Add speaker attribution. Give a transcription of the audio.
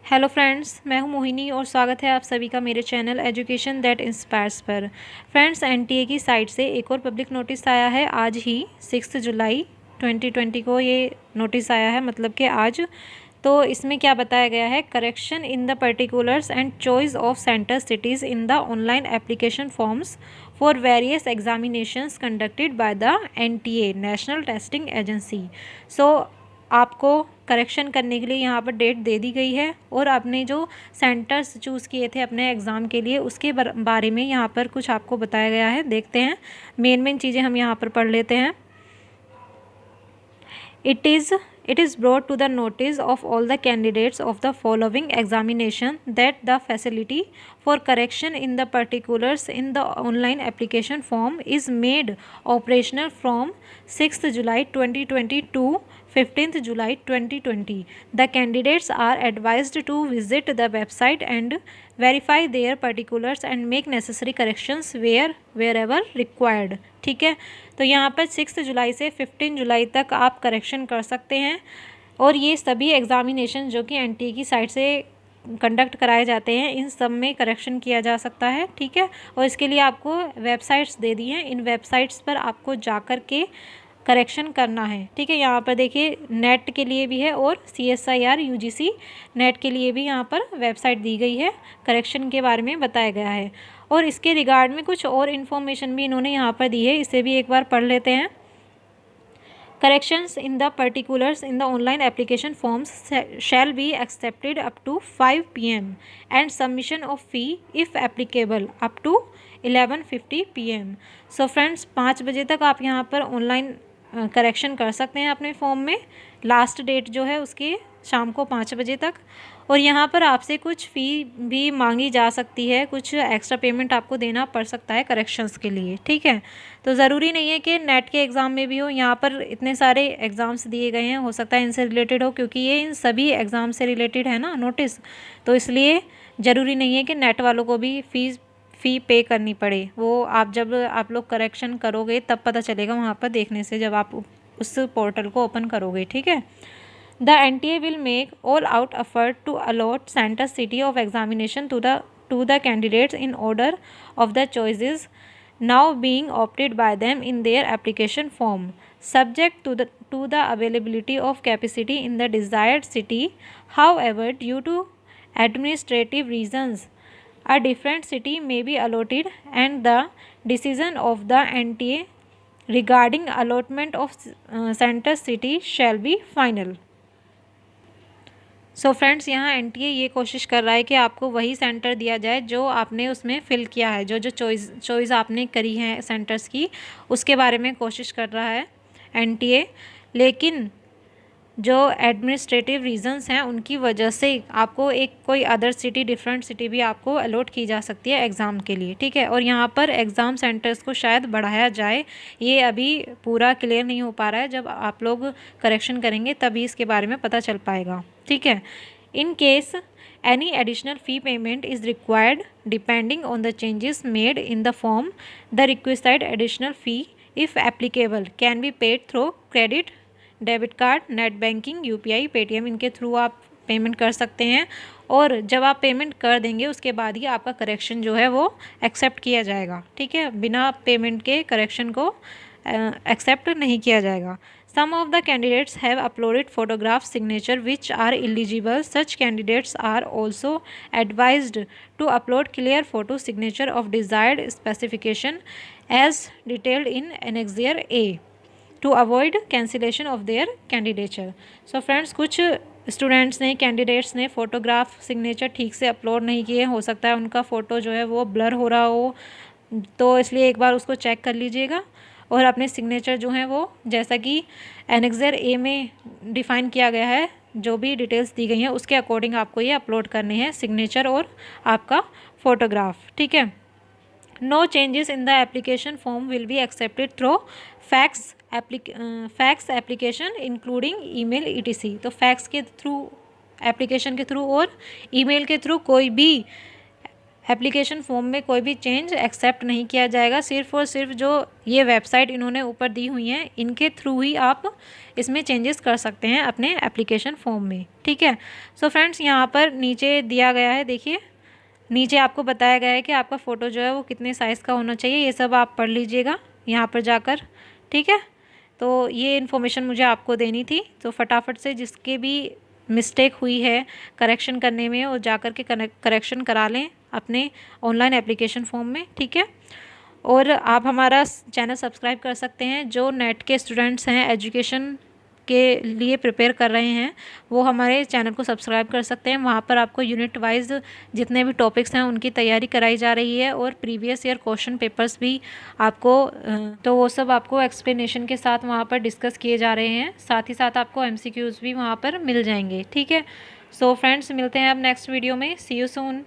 Speaker 1: Hello friends, मैं हूं मोहिनी और स्वागत है आप सभी का मेरे चैनल एजुकेशन दैट इंस्पायर्स पर। फ्रेंड्स, एनटीए की साइट से एक और पब्लिक नोटिस आया है। आज ही 6 जुलाई 2020 को ये नोटिस आया है, मतलब कि आज। तो इसमें क्या बताया गया है, correction in the particulars and choice of centre cities in the online application forms for various examinations conducted by the NTA national testing agency. So आपको करेक्शन करने के लिए यहाँ पर डेट दे दी गई है और आपने जो सेंटर्स चूज़ किए थे अपने एग्ज़ाम के लिए उसके बारे में यहाँ पर कुछ आपको बताया गया है। देखते हैं, मेन चीज़ें हम यहाँ पर पढ़ लेते हैं। It is brought to the notice of all the candidates of the following examination that the facility for correction in the particulars in the online application form is made operational from 6th July 2020 to 15th July 2020. The candidates are advised to visit the website and verify their particulars and make necessary corrections wherever required. ठीक है, तो यहाँ पर 6 जुलाई से 15 जुलाई तक आप correction कर सकते हैं और ये सभी एग्ज़ामिनेशन जो कि एनटीए की साइट से कंडक्ट कराए जाते हैं, इन सब में करेक्शन किया जा सकता है। ठीक है, और इसके लिए आपको वेबसाइट्स दे दी हैं, इन वेबसाइट्स पर आपको जा कर के करेक्शन करना है। ठीक है, यहाँ पर देखिए नेट के लिए भी है और CSIR UGC नेट के लिए भी यहाँ पर वेबसाइट दी गई है, करेक्शन के बारे में बताया गया है। और इसके रिगार्ड में कुछ और इन्फॉर्मेशन भी इन्होंने यहाँ पर दी है, इसे भी एक बार पढ़ लेते हैं। Corrections in the particulars in the online application forms shall be accepted up to 5 p.m. and submission of fee if applicable up to 11:50 p.m. So friends, 5 बजे तक आप यहाँ पर ऑनलाइन करेक्शन कर सकते हैं अपने फॉर्म में। लास्ट डेट जो है उसकी शाम को 5 बजे तक। और यहाँ पर आपसे कुछ फ़ी भी मांगी जा सकती है, कुछ एक्स्ट्रा पेमेंट आपको देना पड़ सकता है करेक्शंस के लिए। ठीक है, तो ज़रूरी नहीं है कि नेट के एग्ज़ाम में भी हो, यहाँ पर इतने सारे एग्ज़ाम्स दिए गए हैं, हो सकता है इनसे रिलेटेड हो, क्योंकि ये इन सभी एग्ज़ाम से रिलेटेड है ना नोटिस, तो इसलिए ज़रूरी नहीं है कि नेट वालों को भी फ़ी पे करनी पड़े। वो जब आप लोग करेक्शन करोगे तब पता चलेगा वहाँ पर देखने से, जब आप उस पोर्टल को ओपन करोगे। ठीक है, The NTA will make all-out effort to allot center city of examination to the candidates in order of the choices now being opted by them in their application form, subject to the availability of capacity in the desired city. However, due to administrative reasons, a different city may be allotted, and the decision of the NTA regarding allotment of center city shall be final. So friends, यहाँ NTA ये कोशिश कर रहा है कि आपको वही centre दिया जाए जो आपने उसमें फ़िल किया है, जो चॉइस आपने करी है सेंटर्स की, उसके बारे में कोशिश कर रहा है एनटीए। लेकिन जो एडमिनिस्ट्रेटिव रीजंस हैं उनकी वजह से आपको कोई अदर सिटी, डिफरेंट सिटी भी आपको अलॉट की जा सकती है एग्ज़ाम के लिए। ठीक है, और यहाँ पर एग्ज़ाम सेंटर्स को शायद बढ़ाया जाए, ये अभी पूरा क्लियर नहीं हो पा रहा है। जब आप लोग करेक्शन करेंगे तभी इसके बारे में पता चल पाएगा। ठीक है, in case any additional fee payment is required depending on the changes made in the form, the requisite additional fee, if applicable, can be paid through credit, debit card, net banking, UPI, Paytm, इनके through आप payment कर सकते हैं। और जब आप payment कर देंगे उसके बाद ही आपका करेक्शन जो है वो एक्सेप्ट किया जाएगा। ठीक है, बिना पेमेंट के करेक्शन को एक्सेप्ट नहीं किया जाएगा। Some of the candidates have uploaded photograph signature which are illegible. Such candidates are also advised to upload clear photo signature of desired specification as detailed in Annexure A to avoid cancellation of their candidature. So friends, कुछ students ने, candidates ने photograph signature ठीक से upload नहीं किए, हो सकता है उनका फ़ोटो जो है वो ब्लर हो रहा हो, तो इसलिए एक बार उसको चेक कर लीजिएगा और अपने सिग्नेचर जो हैं वो, जैसा कि एनेक्सर ए में डिफ़ाइन किया गया है, जो भी डिटेल्स दी गई हैं उसके अकॉर्डिंग आपको ये अपलोड करने हैं, सिग्नेचर और आपका फ़ोटोग्राफ। ठीक है, no changes in the application form will be accepted through fax application including email ETC। तो फैक्स के थ्रू, एप्लीकेशन के थ्रू और ईमेल के थ्रू कोई भी एप्लीकेशन फॉर्म में कोई भी चेंज एक्सेप्ट नहीं किया जाएगा। सिर्फ और सिर्फ जो ये वेबसाइट इन्होंने ऊपर दी हुई हैं इनके थ्रू ही आप इसमें चेंजेस कर सकते हैं अपने एप्लीकेशन फॉर्म में, ठीक है। सो फ्रेंड्स, यहाँ पर नीचे दिया गया है, देखिए नीचे आपको बताया गया है कि आपका फ़ोटो जो है वो कितने साइज़ का होना चाहिए। ये सब आप पढ़ लीजिएगा यहाँ पर जाकर, ठीक है। तो ये इन्फॉर्मेशन मुझे आपको देनी थी, तो फटाफट से जिसके भी मिस्टेक हुई है करेक्शन करने में और जाकर के करेक्शन करा लें अपने ऑनलाइन एप्लीकेशन फॉर्म में, ठीक है। और आप हमारा चैनल सब्सक्राइब कर सकते हैं। जो नेट के स्टूडेंट्स हैं, एजुकेशन के लिए प्रिपेयर कर रहे हैं, वो हमारे चैनल को सब्सक्राइब कर सकते हैं। वहाँ पर आपको यूनिट वाइज जितने भी टॉपिक्स हैं उनकी तैयारी कराई जा रही है और प्रीवियस ईयर क्वेश्चन पेपर्स भी आपको तो वो सब आपको एक्सप्लेनेशन के साथ वहाँ पर डिस्कस किए जा रहे हैं। साथ ही साथ आपको MCQs भी वहाँ पर मिल जाएंगे, ठीक है। सो फ्रेंड्स, मिलते हैं अब नेक्स्ट वीडियो में। सी यू सून।